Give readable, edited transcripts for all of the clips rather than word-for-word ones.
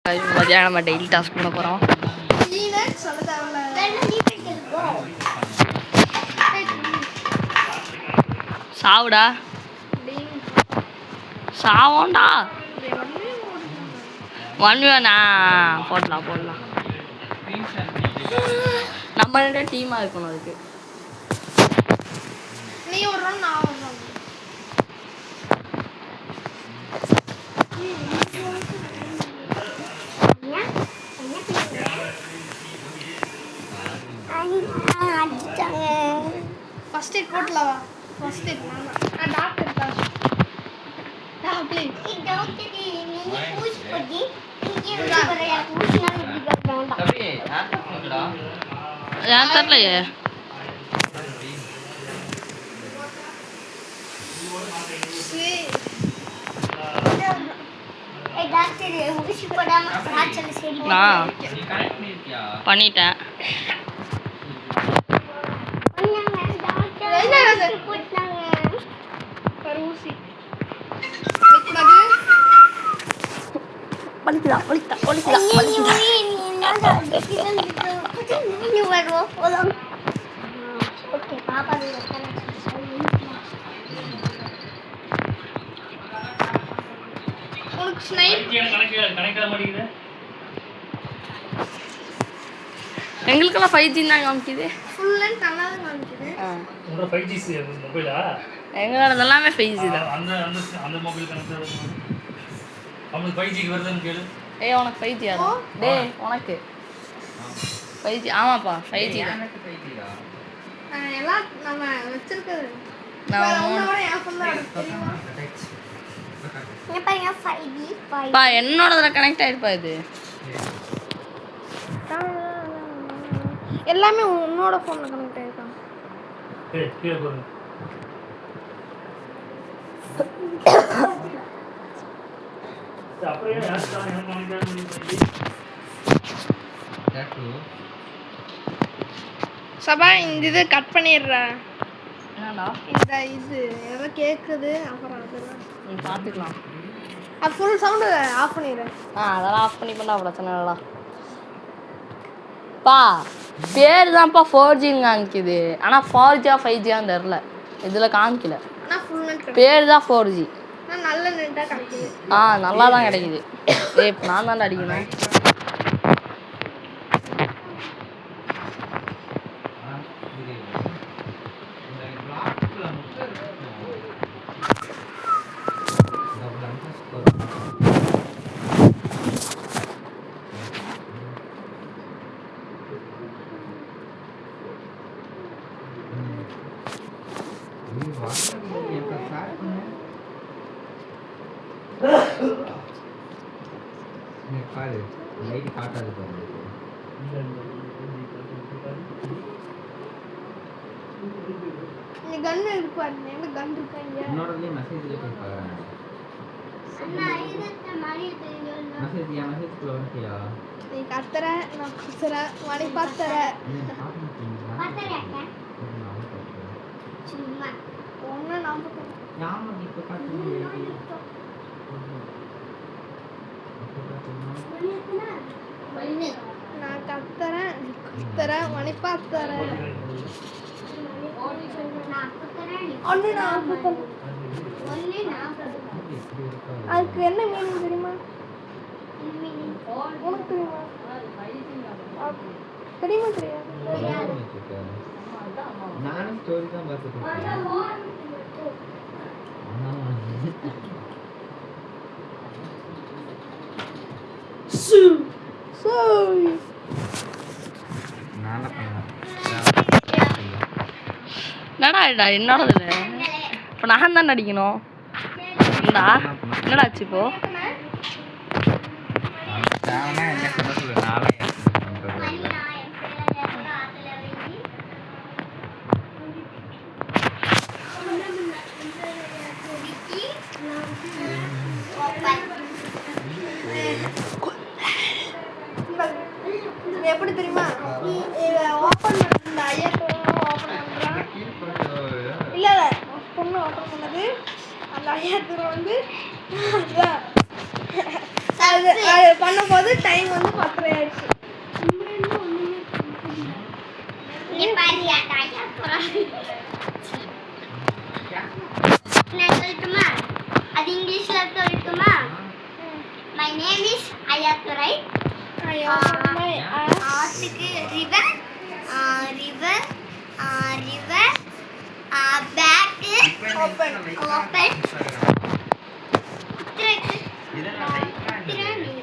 மதியானம் நம்ம daily task பண்ண போகிறோம். சாவுடா சாவோண்டா ஒன்வேண்ணா போடலாம் நம்ம ரெண்டு டீமாக இருக்கணும். அதுக்கு நீ ஒரு நான் ஃபர்ஸ்ட் எய்ட் போடலாம். ஃபர்ஸ்ட் எய்ட் நான் டாக்டர் இருக்கா டாக்டர் நீ பூசி போடி இங்க வர எனக்கு பூசினா இப்படி கட்டறோம் தம்பி யார் தெரியலையே. பண்ணிட்டேன். எங்களுக்கெல்லாம் 5G தான் காமிக்குது. ஃபுல் லென்த் நல்லா காமிக்குது. உங்க 5G மொபைலா? எங்களோட எல்லாமே 5G தான். அந்த மொபைல் கனெக்ட் அவங்களுக்கு 5G வருதுன்னு கேளு. ஏய் உனக்கு 5G ஆ? டேய் உனக்கு 5G ஆமாப்பா 5G தான். எனக்கு 5G தான். எல்லாம் நம்ம வச்சிருக்கிறது. நான் உன்னோட ஏன் ஃபுல்லா தெரியுமா? பாருங்க 5G பா என்னோடதுல கனெக்ட் ஆயிருப்பா இது. எல்லாமே உன்னோட ஃபோன்ல கனெக்ட் ஆயிருக்கான். ஏய் கீழ போடு. அப்படியே யாஸ்டா என்ன பண்ணிட்டு கேக்கு சபா இந்த இது கட் பண்ணிடுறா. என்னடா இந்த இது ஏதோ கேக்குது அப்புறம் அதெல்லாம் நீ பாத்துக்கலாம். அது ஃபுல் சவுண்ட் ஆஃப் பண்ணிடு. அதெல்லாம் ஆஃப் பண்ணி பண்ணா பிரச்சனை இல்லடா. பா பேர் தான்ப்பா 4G காமிக்குது. ஆனால் 4G 5G தெரில. இதில் காமிக்கல. ஆனால் ஃபுல் நெட் பேர் தான் 4G. ஆனால் நல்ல நெட்டாக கிடைக்குது. நல்லா தான் கிடைக்குது. இப்போ நான் தான்டா அடிக்கணும். பாரு லைட் காட்டாது பாரு. இந்த கன் இருக்கு பாருங்க. இந்த கன் இருக்கு இங்க. என்னோடல மெசேஜ்ல போய் பாருங்க. அண்ணா இது மாதிரி தெரியும்ல. மெசேஜ் குள்ள வந்துட்டியா? நீ கத்தற நான் கத்தற மணி பாத்தற. பாத்தறக்க. சும்மா ஒண்ணு நம்புறேன். யாமா இப்ப பாத்தீங்க. நான் கத்துறேன் மணி பாத்துறேன். அதுக்கு என்ன மீனிங் தெரியுமா? உனக்கு தெரியுமா? தெரியுமா தெரியாது? நானும் ஸ்டோரி தான் பார்த்துட்டு என்னடா என்னோடது இப்போ நான் தான் அடிக்கணும். என்னடா ஆச்சு இப்போ? எப்படி தெரியுமா? ஓபன் பண்ண ஐயோ ஓபன் பண்றான். இல்ல பொண்ணு ஓபன் பண்ணது அந்த ஐயத்துல வந்து அது பண்ணும்போது டைம் வந்து 10 ஆயிடுச்சு. நீ பாரியா டாடா போறா. நான் சொல்லட்டுமா? அது இங்கிலீஷ்ல சொல்லட்டுமா? My name is Ayaturai. ஆத்துக்கு river, river, river, back, open. குத்துறக்கு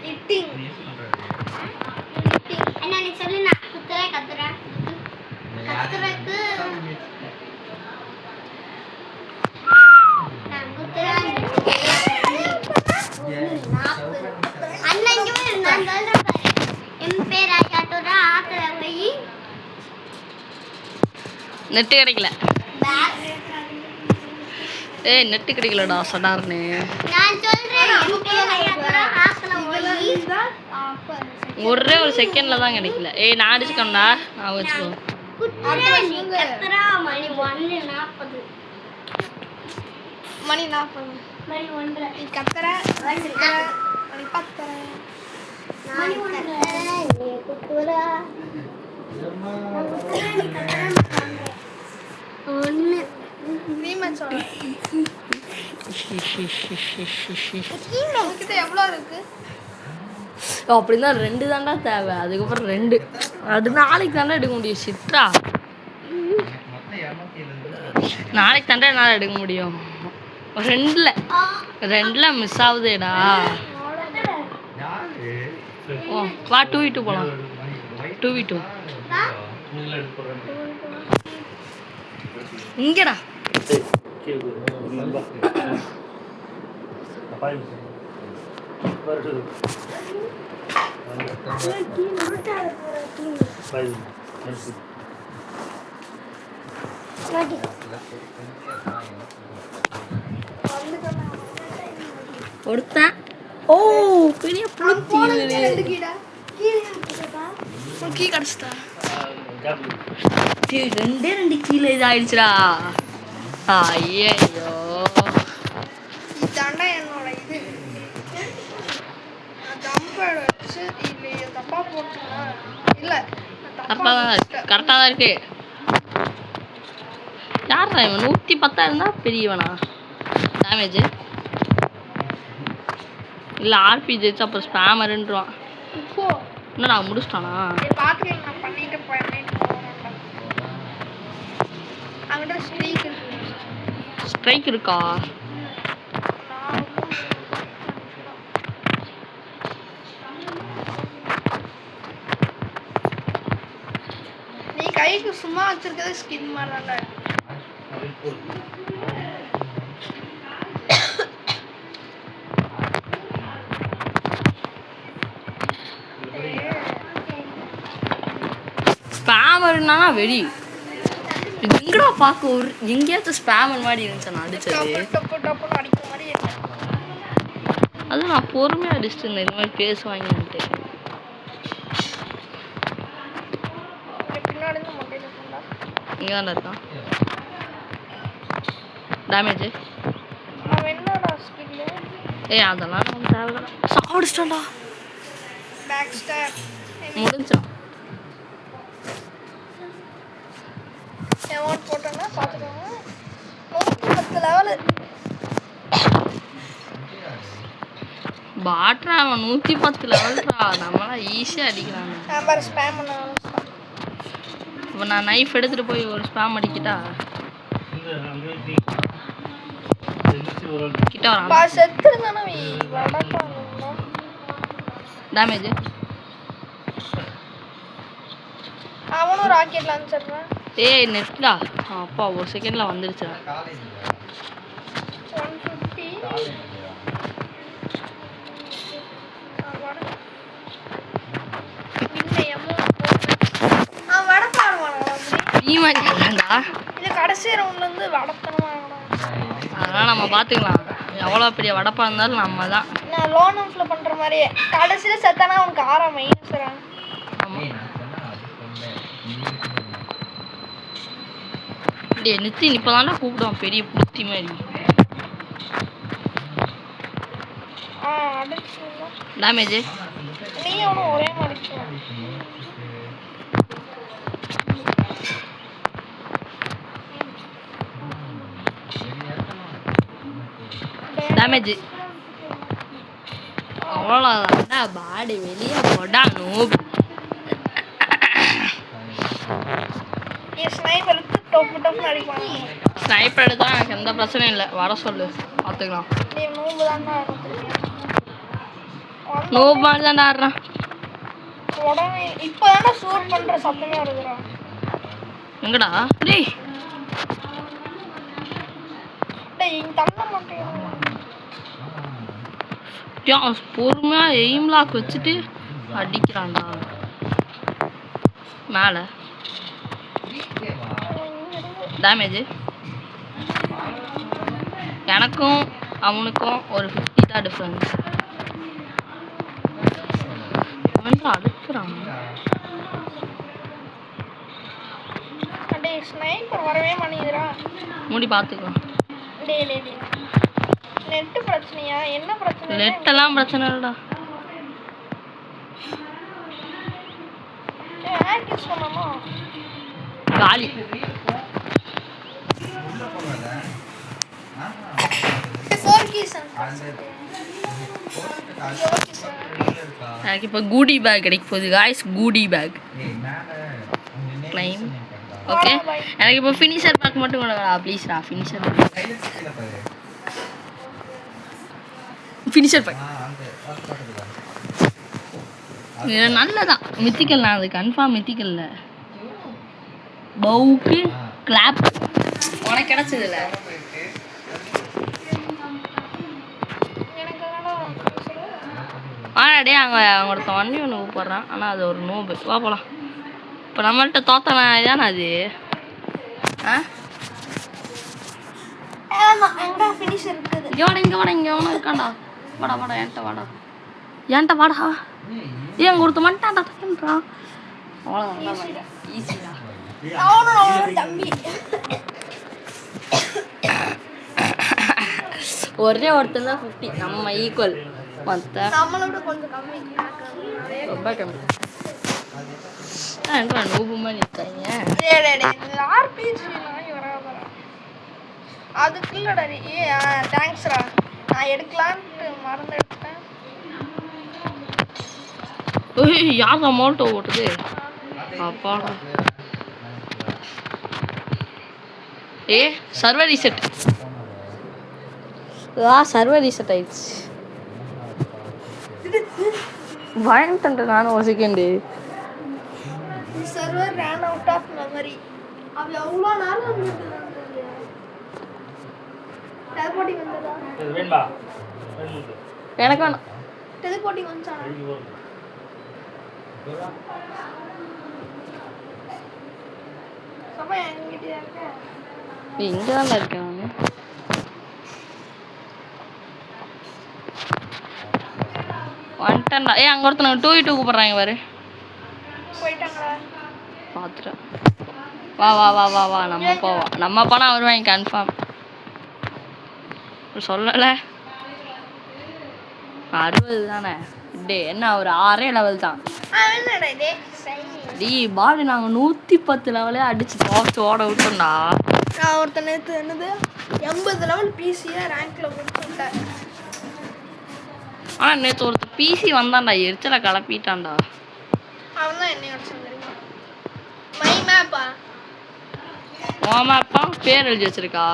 knitting. அண்ணா நீ சொல்லு நான் கத்துறக்கு நெட்டு கிடைக்கல. ஏய் நெட்டு கிடைக்கலடா சடார்னு. ஒரே ஒரு செகண்ட்ல தான் கிடைக்கல. ஏய் நான் அடிச்சுக்கோண்டா. நான் வச்சுக்கோ. மணி 40 மணி 1 நீ கத்துற மணி 10 மணி 1 நீ குத்துறா ஒன்னு நீமா சொல்ற கிட்ட எவ்வளவு இருக்கு? அப்படின்னா 2 தாண்டா தேவை. அதுக்கப்புறம் 2 அது நாளைக்கு தாண்டா எடுக்க முடியும். சித்ரா நாளைக்கு தாண்டா என்னால் எடுக்க முடியும். 2ல மிஸ் ஆகுதேடா. ஓ வா 2v2 போகலாம். 2v2 இங்கடா. ஒருத்தன் ஓ பெரிய புளுத்தி கீ கடிச்சிட்டா. 2 கீழே இதாயிடுச்சுடா. ஐயோ இதாண்டா என்னோட இது. நான் தம்பேடு வச்சு இல்லை தப்பா போட்டுனா இல்லை கரெக்டாக தான் இருக்கு. யாரா இவன் 110 இருந்தா பெரியவனா? டேமேஜ் இல்லை ஆர்பி ஜெயிச்சு அப்புறம் ஸ்பேமருன்றான். இப்போ இன்னும் நான் முடிச்சிட்டானா? பார்த்துக்கலாம். நான் பண்ணிட்டு போகிறேன். அங்கிட்ட ஸ்ட்ரைக் இருக்கா? நீ கைக்கு சும்மா வச்சிருக்கிறது ஸ்கின் மாதிரி தான். ஸ்பேமர்னா வெடி எங்கடா பார்க்க ஒரு எங்கேயாச்சும் ஸ்பேமர் மாதிரி இருந்துச்சு. நான் அடிச்சது அது நான் பொறுமையாக அடிச்சுட்டு இருந்தேன். இந்த மாதிரி பேசுவாங்கன்ட்டு. இங்கே தானே இருக்கான். டேமேஜ் ஏய் அதெல்லாம் நம்ம தேவையில்ல. சாப்பிடுச்சிட்டா முடிஞ்சா போட்டோன்னா பார்த்துக்கோங்க. 110 லெவலு பாட்ரா. அவன் 110 லெவல்ரா. நம்மளாம் ஈஸியாக அடிக்கிறாங்க. இப்போ நான் நைஃப் எடுத்துகிட்டு போய் ஒரு ஸ்பேம் அடிக்கிட்டா கிட்ட வரான். டேமேஜ் அவனும் ராக்கெட் லான்ச்சர்றான். ஏய் நெட்லா அப்பா ஒரு செகண்டில் வந்துடுச்சு. 150 கடைசி ரவுண்ட்ல இருந்து வடப்பணமா அதெல்லாம் நம்ம பார்த்துக்கலாம். எவ்வளோ பெரிய வடப்பா இருந்தாலும் நம்ம தான். நான் லோன் ஹவுஸ்ல பண்ற மாதிரியே கடைசியில் செத்தானா அவனுக்கு 6 மைனஸ் வரான். நித்தி இப்போதான்டா கூப்பிடுவான் பெரிய புத்தி மாதிரி. அடிச்சுங்களா டேமேஜ் நீ அவனும் ஒரே மாதிரி டேமேஜ் அவ்வளோதான்டா பாடி வெளியே போடா நோப் ஸ்னைப்பருக்கு டொப்பு டொப்புன்னு அடிப்பாங்க ஸ்னைப்பர் எடுத்தா எனக்கு எந்த பிரச்சனையும் இல்லை வர சொல்லு பார்த்துக்கலாம் நீ நூம்பு தான்டா நோப் மாதிரி தான்டா ஆடுறான் உடனே இப்போதானே சூட் பண்ற சத்தமே வருதுடா எங்கடா டேய் டேய் இங்க தள்ள மாட்டேன் பொறுமையாக எய்ம் லாக் வச்சுட்டு அடிக்கிறான்டா மேலே டேமேஜ் எனக்கும் அவனுக்கும் ஒரு 50 தான் டிஃப்ரென்ஸ் அவன் அடுக்கிறான் டேய் ஸ்னைப்பர் வரவே மாட்டேங்குதுடா மூடி பார்த்துக்கலாம் டேய் டேய் டேய் நெட் பிரச்சனையா என்ன பிரச்சனை நெட்டெல்லாம் பிரச்சனை இல்லைடா ஹேக் யூஸ் பண்ணாமா காலி ஃபோர் கீஸ் எனக்கு இப்போ கூடி பேக் கிடைக்க போகுது காய்ஸ் கூடி பேக் கிளைம் ஓகே எனக்கு இப்போ ஃபினிஷர் பேக் மட்டும் கொடுங்கடா ப்ளீஸ்டா ஃபினிஷர் பேக் இது நல்லதான் மித்திக்கல் நான் அது கன்ஃபார்ம் மித்திக்கல்ல பவுக்கு கிளாப் உனக்கு கிடைச்சதுல ஆனாடே அங்கே ஒருத்தன் வண்டி ஒன்று கூப்பிட்றான் ஆனால் அது ஒரு நோபு வா போகலாம் இப்போ நம்மள்கிட்ட தோத்தனா தானே அது எங்க ஃபினிஷர் இருக்குது இங்கே வாடா இருக்காண்டா வாடா ஏன்ட்ட வாடா ஏன் அங்கே ஒருத்தன் வந்துட்டான்டா டக்குன்றா அவ்வளோதான் ஈஸிடா அவனும் தம்பி ஒரே ஒருத்தன் தான் 50 நம்ம ஈக்குவல் மற்ற நம்மளோட கொஞ்சம் கம்மி ரொம்ப கம்மி என்ன நூபுமா நிற்காங்க ஆர்பிஜி நாய் வராதா அதுக்கு இல்லடா தேங்க்ஸ்ரா நான் எடுக்கலான்ட்டு மறந்து எடுத்தேன் யார் அமௌண்ட்டை ஓட்டுது அப்பாடா சர்வர் ரீசெட் சர்வர் ரீசெட் ஆயிடுச்சு வாங்கிட்டேன் நானும் ஒரு second server ran out of memory அது எவ்வளோ நாள் வந்துட்டு டெலிபோர்ட்டிங் வந்ததா வேண்டா எனக்கு வேணாம் டெலிபோர்ட்டிங் வந்துச்சா சப்பா என்கிட்டயா இருக்க இங்கே தான் இருக்கேன் நான் வந்துட்டேன்டா அங்கே ஒருத்தனை 2v2 கூப்பிட்றாங்க பாரு போயிட்டாங்களா பார்த்துட்டேன் வா நம்ம போவோம் நம்ம போனால் வருவாங்க கன்ஃபார்ம் சொல்லலை 60 தானே டே என்ன ஒரு 6 லெவல் தான் என்னடா இது டி பாடி நாங்கள் 110 லெவலே அடிச்சு தோச்சு ஓட விட்டோம்டா நான் ஒருத்தன் நேற்று என்னது 80 லெவல் பிசியை ரேங்க்ல கொடுத்துட்டேன் ஆனால் நேற்று ஒருத்தர் பிசி வந்தான்டா எரிச்சலை கிளப்பிட்டான்டா அவன் தான் என்னையோட சொல்லிருக்கான் மை மேப்பா மாமாப்பா பேர் எழுதி வச்சிருக்கா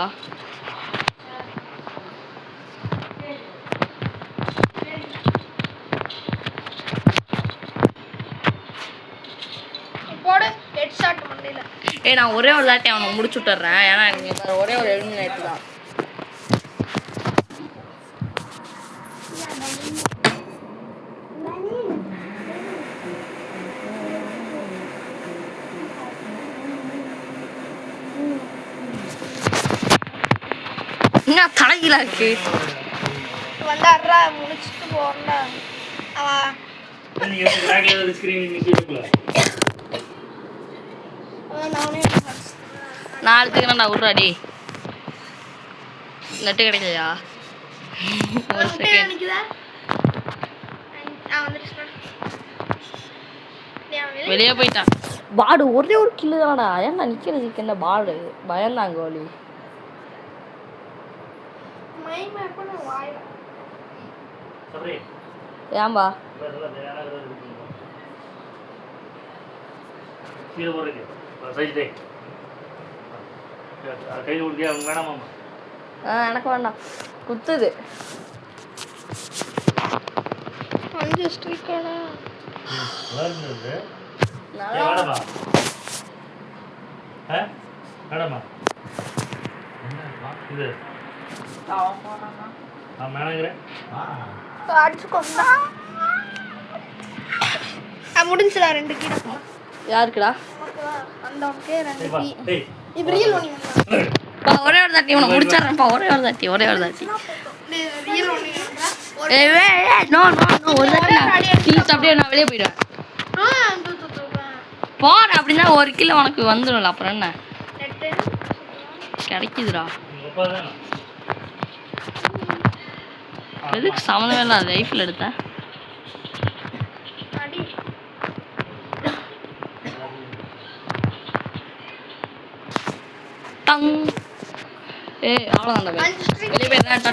போடு ஹெட் ஷாட் மண்டையில நான் ஒரே ஒரு தாட்டி அவனை முடிச்சு விட்டுறேன் ஏன்னா எனக்கு ஒரே ஒரு எலிமினேட் தான் என்ன தலையில இருக்கு வந்தாடுறா முடிச்சுட்டு போறா அவன் நீங்க ரேக்ல ஸ்கிரீன் நிக்கிட்டுல நானே நான் எடுத்துக்கிறேன்டா விட்றாடி நெட்டு கிடைக்கலையா ஒரு செகண்ட் நினைக்குதா நான் வந்துருச்சேன். வெளியே போயிட்டான். பாடு ஒரே ஒரு கில்லு தானடா. ஏன்டா நிக்கிறதுக்கு என்ன பாடு பயந்தாங்க கோலி. மைண்ட் மேப் பண்ண வாய். சரி ஏன்பா வேற வேற கீழே போறீங்க சைடு டே கையில் கொடுக்க அவங்க வேணாமாம்மா. எனக்கு வேண்டாம் குத்துது. 5 ஸ்ட்ரைக்கடா. நல்லா இருந்தது. நல்லா வேணாமா வேணாமா இது நான் மேனேஜரேன். அடிச்சு கொண்டா. முடிஞ்சுடா 2 கீழ. யாருக்குடா? அந்த ஓகே 2 கீ. டேய் இது ரியல் ஒன். ஒரே ஒரு தாட்டி உன முடிச்சறேன்ப்பா. ஒரே ஒரு தாட்டி real one. No no no ஒரு தாட்டி ப்ளீஸ் அப்படியே நான் வெளியே போயிடுவேன். போற அப்படின்னா ஒரு கிலோ உனக்கு வந்துடும்ல. அப்புறம் என்ன கிடைக்குதுடா. எதுக்கு சம்மந்தமே இல்லை லைஃப்ல எடுத்தேன். டங். அவ்வளோதான் வெளியே போயிடுறேன்.